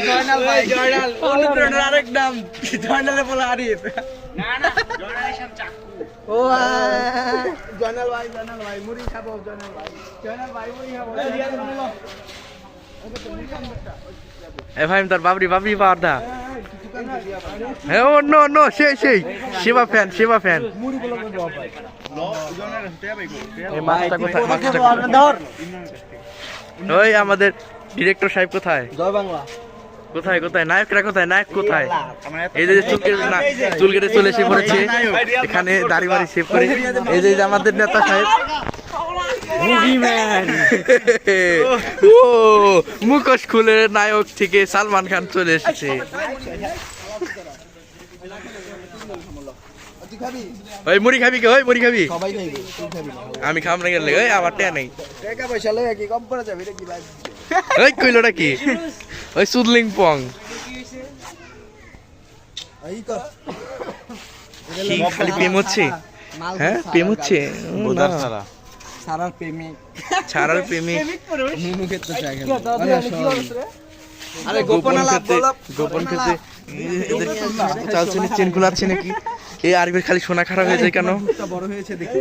জয়নাল ভাই জয়নাল অনুপ্রেরণার আরেক নাম জয়নালে বলে আরিফ না না জয়নাল ইসলাম চাকু ও জয়নাল ভাই মুড়ি খাবো জয়নাল ভাই মুড়ি খাবো এ ভাই তোর বাবরি পাওয়ার দা হ্যাঁ ও নো সেই শিবা ফ্যান এই মাছটা কোথায় ওই আমাদের ডিরেক্টর সাহেব কোথায় জয় বাংলা কোথায় নায়করা কোথায় নায়ক কোথায় এই যে চুল কেটে চলে এসে পড়েছে এখানে দাড়ি বাড়ি সেভ করে এই যে আমাদের নেতা সাহেব ও মুখোশ খুলে নায়ক থেকে সালমান খান চলে এসেছে ওই মুড়ি খাবি কে ওই মুড়ি খাবি সবাই খাইবে আমি খাম না গেলে ওই আমার টেয়া নেই টাকা পয়সা লয়ে কি কম পড়ে যাবে কি ভাই ওই কইলোটা কি ওই সুদলিং পং এই কর কি খালি প্রেম হচ্ছে হ্যাঁ প্রেম হচ্ছে সারার প্রেমিক ছাড়ার প্রেমিক নুনু ক্ষেত্রে চাই আরে গোপন ক্ষেত্রে এদের চালচুনি চেন খোলাচ্ছে নাকি এই আরবির খালি সোনা খারাপ হয়ে যায় কেন বড় হয়েছে দেখি